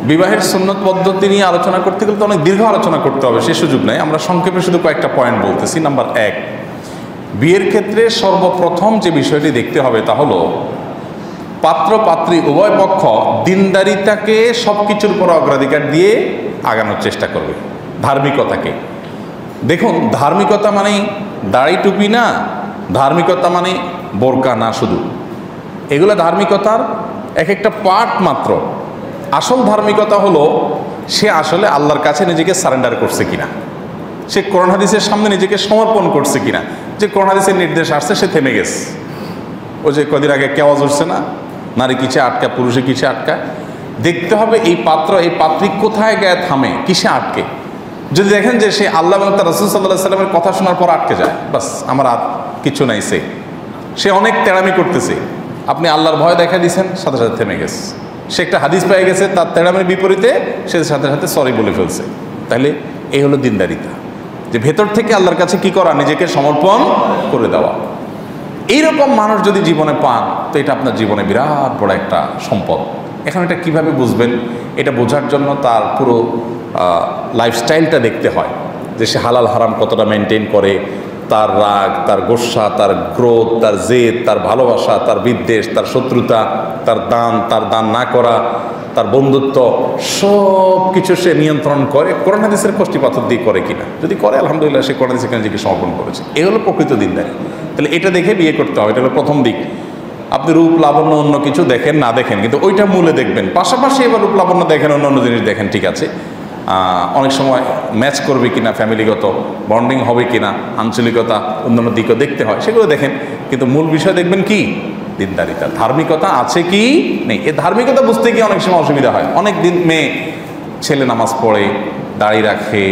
বিবাহের সুন্নত পদ্ধতি নিয়ে আলোচনা করতে গেলে তো অনেক দীর্ঘ আলোচনা করতে হবে, সে সুযোগ নেই। আমরা সংক্ষেপে শুধু কয়েকটা পয়েন্ট বলতেছি। নাম্বার 1, বিয়ের ক্ষেত্রে সর্বপ্রথম যে বিষয়টি দেখতে হবে তা হলো পাত্র পাত্রী উভয় পক্ষ দিনদারিতাকে সব কিছুর উপর অগ্রাধিকার দিয়ে আগানোর চেষ্টা করবে, ধার্মিকতাকে। দেখুন, ধার্মিকতা মানেই দাড়ি টুপি না, ধার্মিকতা মানে বোরকা না, শুধু এগুলো ধার্মিকতার এক একটা পার্ট মাত্র। আসল ধার্মিকতা হলো সে আসলে আল্লাহর কাছে নিজেকে সারেন্ডার করছে কিনা, সে কোরআন হাদিসের সামনে নিজেকে সমর্পণ করছে কিনা। যে কোরআন হাদিসের নির্দেশ আসছে সে থেমে গেছে। ও যে কদিন আগে কেওয়াজ উঠছে না, নারী কিসে আটকা, পুরুষে কিসে আটকা। দেখতে হবে এই পাত্র এই পাত্রী কোথায় গায়ে থামে, কিসে আটকে। যদি দেখেন যে সে আল্লাহ এবং তার রাসূল সাল্লাল্লাহু আলাইহি সাল্লামের কথা শোনার পর আটকে যায়, বাস আমার আর কিছু নাই, সে অনেক তেড়ামি করতেছে, আপনি আল্লাহর ভয় দেখা দিয়েছেন, সাথে সাথে থেমে গেছে। সে একটা হাদিস পেয়ে গেছে, তার তেড়ামির বিপরীতে সে সাথে সাথে সরি বলে ফেলছে। তাহলে এই হলো দিনদারিতা, যে ভেতর থেকে আল্লাহর কাছে কি করা, নিজেকে সমর্পণ করে দেওয়া। এইরকম মানুষ যদি জীবনে পান তো এটা আপনার জীবনে বিরাট বড় একটা সম্পদ। এখন এটা কিভাবে বুঝবেন, এটা বোঝার জন্য তার পুরো লাইফস্টাইলটা দেখতে হয়, যে সে হালাল হারাম কতটা মেনটেন করে, তার রাগ, তার গোস্বা, তার ক্রোধ, তার জেদ, তার ভালোবাসা, তার বিদ্বেষ, তার শত্রুতা, তার দান না করা, তার বন্ধুত্ব, সব কিছু সে নিয়ন্ত্রণ করে কোরআন হাদিসের কষ্টি পাথর দিয়ে করে কিনা। যদি করে আলহামদুলিল্লাহ, সে কোরআন হাদিসের নিজেকে সমর্পণ করেছে। এই হলো প্রকৃত দিনদারি। তাহলে এটা দেখে বিয়ে করতে হবে, এটা হলো প্রথম দিক। আপনি রূপ লাবণ্য অন্য কিছু দেখেন না দেখেন, কিন্তু ওইটা মূলে দেখবেন। পাশাপাশি এবার রূপ লাবণ্য দেখেন, অন্য জিনিস দেখেন, ঠিক আছে, অনেক সময় ম্যাচ করবে কিনা, ফ্যামিলিগত বন্ডিং হবে কিনা, আঞ্চলিকতা অন্যান্য দিকও দেখতে হয়, সেগুলো দেখেন। কিন্তু মূল বিষয় দেখবেন কি, দিনদারিতা, ধার্মিকতা আছে কি নেই। এই ধার্মিকতা বুঝতে গিয়ে অনেক সময় অসুবিধা হয়। অনেক দিন মেয়ে ছেলে নামাজ পড়ে, দাড়ি রাখে,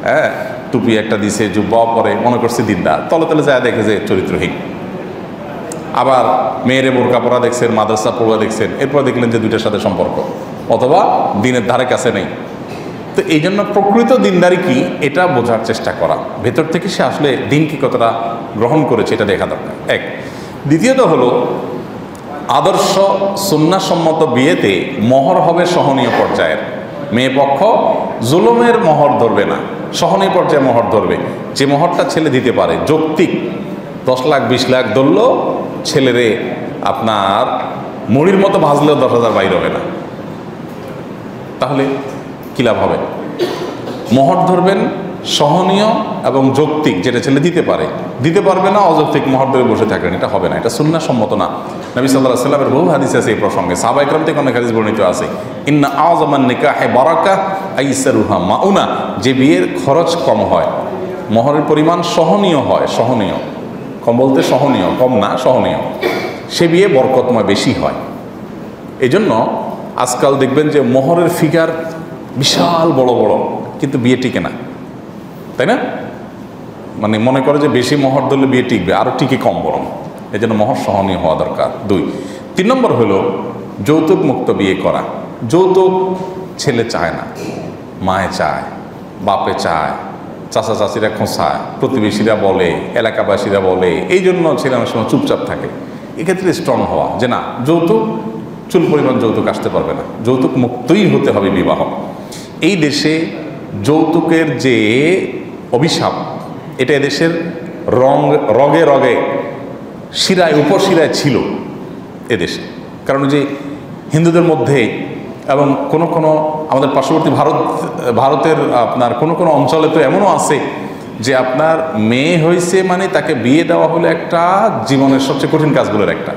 হ্যাঁ, টুপি একটা দিছে, জুব্বাও পরে, মনে করছে দিনদার, তলে তলে যায় দেখে যে চরিত্রহীন। আবার মেয়েরে বোরকা পরা দেখছেন, মাদ্রাসা পড়ুয়া দেখছেন, এরপর দেখলেন যে দুইটার সাথে সম্পর্ক, অথবা দিনের ধারে কাছে নেই। তো এই জন্য প্রকৃত দিনদারি কি, এটা বোঝার চেষ্টা করা, ভেতর থেকে সে আসলে দিন কি কতটা গ্রহণ করেছে এটা দেখা দরকার। এক। দ্বিতীয়ত হলো আদর্শ সুন্নাহসম্মত বিয়েতে মহর হবে সহনীয় পর্যায়ের। মেয়ে পক্ষ জুলুমের মহর ধরবে না, সহনীয় পর্যায়ে মহর ধরবে। যে মহরটা ছেলে দিতে পারে, যৌক্তিক 10 লাখ 20 লাখ ধরলেও ছেলেরে আপনার মুড়ির মতো ভাজলেও 10,000 বাইর হবে না। তাহলে কী লাভ হবে? মহর ধরবেন সহনীয় এবং যৌক্তিক, যেটা ছেলে দিতে পারে। দিতে পারবে না অযৌক্তিক মহর ধরে বসে থাকবেন, এটা হবে না, এটা সুন্নাহসম্মত না। নবী সাল্লাল্লাহু আলাইহি ওয়াসাল্লামের বহু হাদিস আছে এই প্রসঙ্গে, সাহাবায়ে কেরাম থেকে অনেক হাদিস বর্ণিত আছে। ইন্না আযমান নিকাহে বারাকা আইসারুহা মাউনা, যে বিয়ের খরচ কম হয়, মহরের পরিমাণ সহনীয় হয়, সহনীয়, কম বলতে সহনীয়, কম না, সহনীয়, সে বিয়ে বরকতময় বেশি হয়। এই জন্য আজকাল দেখবেন যে মহরের ফিগার বিশাল বড় বড়, কিন্তু বিয়ে টিকে না, তাই না? মানে মনে করে যে বেশি মহর ধরলে বিয়ে টিকবে, আরও টিকে কম বরং। এই জন্য মহর সহনীয় হওয়া দরকার। 2। 3 নম্বর হলো যৌতুক মুক্ত বিয়ে করা। যৌতুক ছেলে চায় না, মায়ে চায়, বাপে চায়, চাচা চাচিরা খোঁচায়, প্রতিবেশীরা বলে, এলাকাবাসীরা বলে, এই জন্য ছেলে অনেক সময় চুপচাপ থাকে। এক্ষেত্রে স্ট্রং হওয়া যে না, যৌতুক চুল পরিমাণ যৌতুক আসতে পারবে না, যৌতুক মুক্তই হতে হবে বিবাহ। এই দেশে যৌতুকের যে অভিশাপ, এটা এদেশের রগে রগে, শিরায় উপশিরায় ছিল এদেশে। কারণ যে হিন্দুদের মধ্যে এবং কোনো কোনো আমাদের পার্শ্ববর্তী ভারতের আপনার কোনো কোনো অঞ্চলে তো এমনও আছে যে আপনার মেয়ে হয়েছে মানে তাকে বিয়ে দেওয়া হলো একটা জীবনের সবচেয়ে কঠিন কাজগুলোর একটা।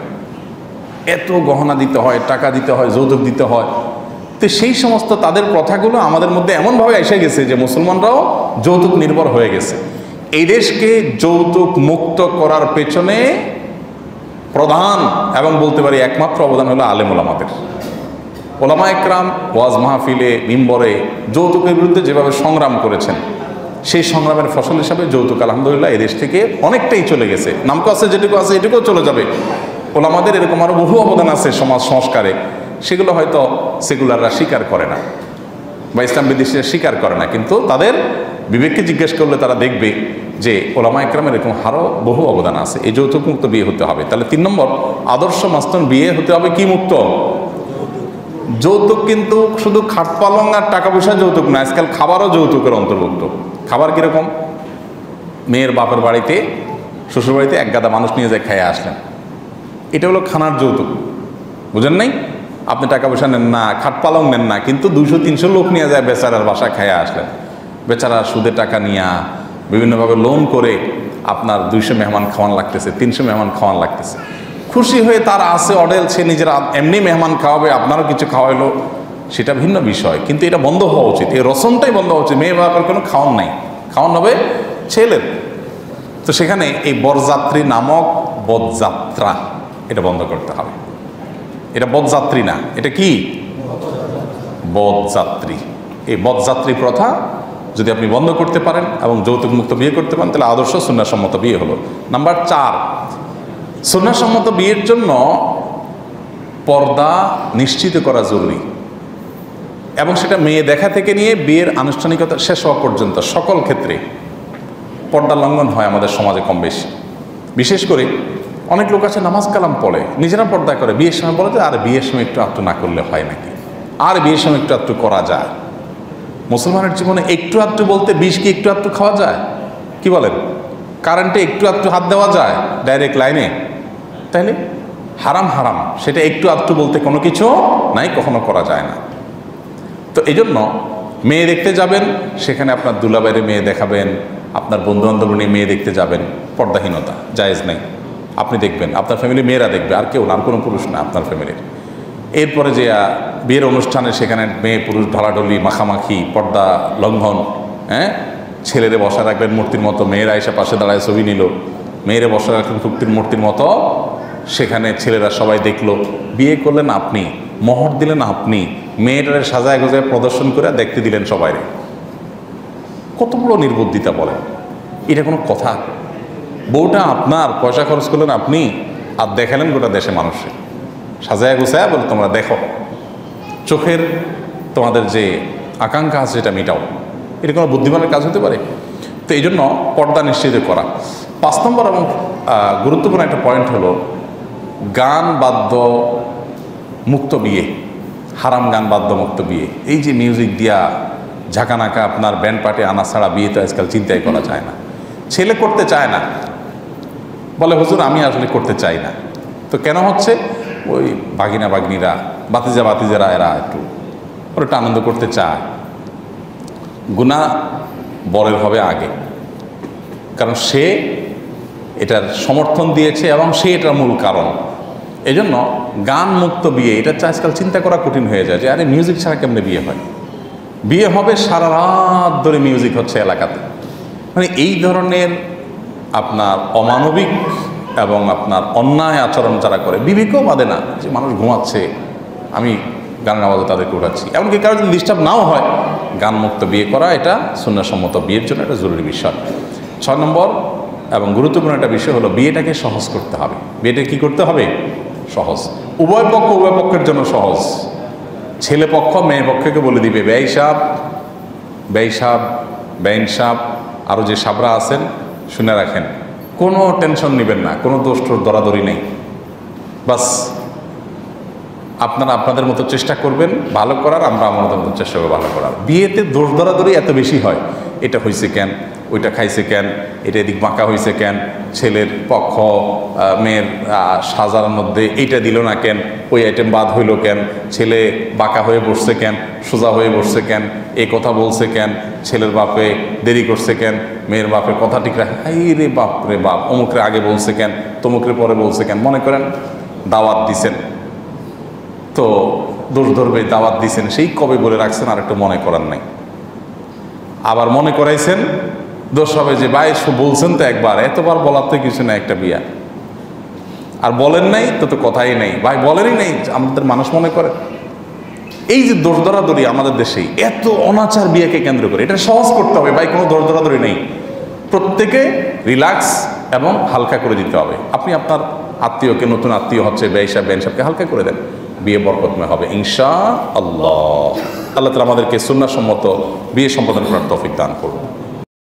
এত গহনা দিতে হয়, টাকা দিতে হয়, যৌতুক দিতে হয়। তো সেই সমস্ত তাদের প্রথাগুলো আমাদের মধ্যে এমনভাবে এসে গেছে যে মুসলমানরাও যৌতুক নির্ভর হয়ে গেছে। এই দেশকে যৌতুক মুক্ত করার পেছনে প্রধান এবং বলতে পারি একমাত্র অবদান হলো আলেম ওলামাদের। ওলামা একরাম ওয়াজ মাহফিলে, মিম্বরে যৌতুকের বিরুদ্ধে যেভাবে সংগ্রাম করেছেন, সেই সংগ্রামের ফসল হিসাবে যৌতুক আলহামদুলিল্লাহ এদেশ থেকে অনেকটাই চলে গেছে। নামকো আছে, যেটুকু আছে এটুকুও চলে যাবে। ওলামাদের এরকম আরও বহু অবদান আছে সমাজ সংস্কারে, সেগুলো হয়তো সেকুলাররা স্বীকার করে না বা ইসলাম বিদ্বেষীরা স্বীকার করে না, কিন্তু তাদের বিবেককে জিজ্ঞেস করলে তারা দেখবে যে ওলামা একরামের এরকম আরও বহু অবদান আছে। এই যৌতুক মুক্ত বিয়ে হতে হবে। তাহলে 3 নম্বর, আদর্শ মাস্তন বিয়ে হতে হবে কি মুক্ত? যৌতুক কিন্তু শুধু খাট পালং আর টাকা পয়সা যৌতুক না, আজকাল খাবারও যৌতুকের অন্তর্ভুক্ত। খাবার কিরকম? মেয়ের বাপের বাড়িতে, শ্বশুর বাড়িতে এক গাদা মানুষ নিয়ে যায় খেয়ে আসলেন, এটা হলো খানার যৌতুক। বুঝেন নাই? আপনি টাকা পয়সা নেন না, খাট পালং নেন না, কিন্তু 200-300 লোক নিয়ে যায় বেচারার বাসা খেয়ে আসলেন। বেচারা সুদের টাকা নিয়ে বিভিন্নভাবে লোন করে আপনার 200 মেহমান খাওয়ান লাগতেছে, 300 মেহমান খাওয়ান লাগতেছে। খুশি হয়ে তার আছে অডেল, সে নিজেরা এমনি মেহমান খাওয়াবে, আপনারও কিছু খাওয়াইলো, সেটা ভিন্ন বিষয়, কিন্তু এটা বন্ধ হওয়া উচিত। এই রসনটাই বন্ধ হওয়া উচিত। মেয়ে বাবার কোনো খাওয়ান নাই, খাওয়ান হবে ছেলের। তো সেখানে এই বরযাত্রী নামক বদযাত্রা, এটা বন্ধ করতে হবে। এটা বদযাত্রী না, এটা কি? বদযাত্রী। এই বদযাত্রী প্রথা যদি আপনি বন্ধ করতে পারেন এবং যৌতুক মুক্ত বিয়ে করতে পারেন, তাহলে আদর্শ সুন্নাহসম্মত বিয়ে হলো। নাম্বার 4, সুন্নাহসম্মত বিয়ের জন্য পর্দা নিশ্চিত করা জরুরি, এবং সেটা মেয়ে দেখা থেকে নিয়ে বিয়ের আনুষ্ঠানিকতা শেষ হওয়া পর্যন্ত সকল ক্ষেত্রে পর্দা লঙ্ঘন হয় আমাদের সমাজে কম বেশি। বিশেষ করে অনেক লোক আছে নামাজ কালাম পড়ে, নিজেরা পর্দা করে, বিয়ের সময় বলে যে আর বিয়ের সময় একটু আধটু না করলে হয় নাকি, আর বিয়ের সময় একটু আধটু করা যায়। মুসলমানের জীবনে একটু আধটু বলতে 20 কি একটু আধটু খাওয়া যায়? কি বলেন? কারেন্টে একটু আধটু হাত দেওয়া যায় ডাইরেক্ট লাইনে? তাইলে হারাম হারাম, সেটা একটু আধটু বলতে কোনো কিছু নাই, কখনো করা যায় না। তো এই জন্য মেয়ে দেখতে যাবেন, সেখানে আপনার দুলাবাইরে মেয়ে দেখাবেন, আপনার বন্ধুবান্ধব নিয়ে মেয়ে দেখতে যাবেন, পর্দাহীনতা জায়েজ নেই। আপনি দেখবেন, আপনার ফ্যামিলি মেয়েরা দেখবে, আর কেউ না, আর কোনো পুরুষ না আপনার ফ্যামিলির। এরপরে যে বিয়ের অনুষ্ঠানে সেখানে মেয়ে পুরুষ ঢলাঢলি, মাখামাখি, পর্দা লঙ্ঘন, হ্যাঁ, ছেলেরে বসা রাখবেন মূর্তির মতো, মেয়েরা এসে পাশে দাঁড়ায় ছবি নিল, মেয়েরে বসা রাখলেন মূর্তির মতো, সেখানে ছেলেরা সবাই দেখলো। বিয়ে করলেন আপনি, মোহর দিলেন আপনি, মেয়েটারে সাজায় গোজায় প্রদর্শন করে দেখতে দিলেন সবাইরে। কত বড় নির্বুদ্ধিতা বলেন! এটা কোনো কথা? বউটা আপনার, পয়সা খরচ করলেন আপনি, আর দেখালেন গোটা দেশে মানুষে সাজায় গোছায়, বলে তোমরা দেখো, চোখের তোমাদের যে আকাঙ্ক্ষা আছে সেটা মেটাও। এটা কোনো বুদ্ধিমানের কাজ হতে পারে? তো এই জন্য পর্দা নিশ্চিত করা। 5 নম্বর এবং গুরুত্বপূর্ণ একটা পয়েন্ট হলো গান বাদ্য মুক্ত বিয়ে, হারাম গান বাদ্য মুক্ত বিয়ে। এই যে মিউজিক দিয়া ঝাঁকানাকা আপনার ব্যান্ড পার্টি আনা ছাড়া বিয়ে তো আজকাল চিন্তাই করা যায় না। ছেলে করতে চায় না, বলে হুজুর আমি আসলে করতে চাই না। তো কেন হচ্ছে? ওই বাগিনা বাগনিরা, বাতিজারা এরা একটু আনন্দ করতে চায়। গুনাহ বরের হবে আগে, কারণ সে এটার সমর্থন দিয়েছে এবং সে এটার মূল কারণ। এই জন্য গান মুক্ত বিয়ে, এটা আজকাল চিন্তা করা কঠিন হয়ে যায় যে আরে মিউজিক ছাড়া কেমনে বিয়ে হয়? বিয়ে হবে সারা রাত ধরে মিউজিক হচ্ছে এলাকাতে। মানে এই ধরনের আপনার অমানবিক এবং আপনার অন্যায় আচরণ যারা করে, বিবেকও বাদে না যে মানুষ ঘুমাচ্ছে, আমি গানের আওয়াজে তাদেরকে উঠাচ্ছি। এমনকি কারো যদি ডিস্টার্ব নাও হয়, গান মুক্ত বিয়ে করা এটা সুন্নাহসম্মত বিয়ের জন্য একটা জরুরি বিষয়। 6 নম্বর এবং গুরুত্বপূর্ণ একটা বিষয় হলো বিয়েটাকে সহজ করতে হবে। বিয়েটা কি করতে হবে? সহজ। উভয় পক্ষের জন্য সহজ। ছেলে পক্ষ মেয়ে পক্ষকে বলে দিবে বেঈ সাহেব, বেঈন সাহেব, আরও যে সাবরা আছেন শুনে রাখেন, কোনো টেনশন নেবেন না, কোনো দোষ দরাদরি নেই। বাস আপনারা আপনাদের মতো চেষ্টা করবেন ভালো করার, আমরা আমাদের মতো চেষ্টা করবো ভালো করার। বিয়েতে দোষ দরাদরি এত বেশি হয়, এটা হয়েছে কেন, ওইটা খাইছে কেন, এটা এদিক বাঁকা হয়েছে কেন, ছেলের পক্ষ মেয়ের সাজার মধ্যে এইটা দিল না কেন, ওই আইটেম বাদ হইল কেন, ছেলে বাঁকা হয়ে বসছে কেন, সোজা হয়ে বসছে কেন, এই কথা বলছে কেন, ছেলের বাপে দেরি করছে কেন, মেয়ের বাপে কথা ঠিক রাখে, এই রে বাপ রে বাপ, অমুকরে আগে বলছে কেন, তমুকরে পরে বলছে কেন। মনে করেন দাওয়াত দিছেন, তো দোষ ধরবে, দাওয়াত দিছেন সেই কবে বলে রাখছেন আর একটু মনে করার নাই, আবার মনে করাইছেন, দোষ হবে যে ভাই বলছেন তো একবার, এতবার বলার তো কিছু না, একটা বিয়া আর বলেন নাই তো কথাই নেই, ভাই বলেনই নেই, আমাদের মানুষ মনে করে। এই যে দোষ ধরাধরি আমাদের দেশেই এত অনাচার বিয়েকে কেন্দ্র করে, এটা সহজ করতে হবে ভাই, কোনো দোষ ধরাধরি নেই, প্রত্যেকে রিল্যাক্স এবং হালকা করে দিতে হবে। আপনি আপনার আত্মীয়কে, নতুন আত্মীয় হচ্ছে বেঈ সাহেব বেঈন সাহেবকে হালকা করে দেন, বিয়ে বরকতময় হবে ইনশাআল্লাহ। আল্লাহ তাআলা আমাদেরকে সুন্নাহসম্মত বিয়ে সম্পাদন করার তৌফিক দান করুন।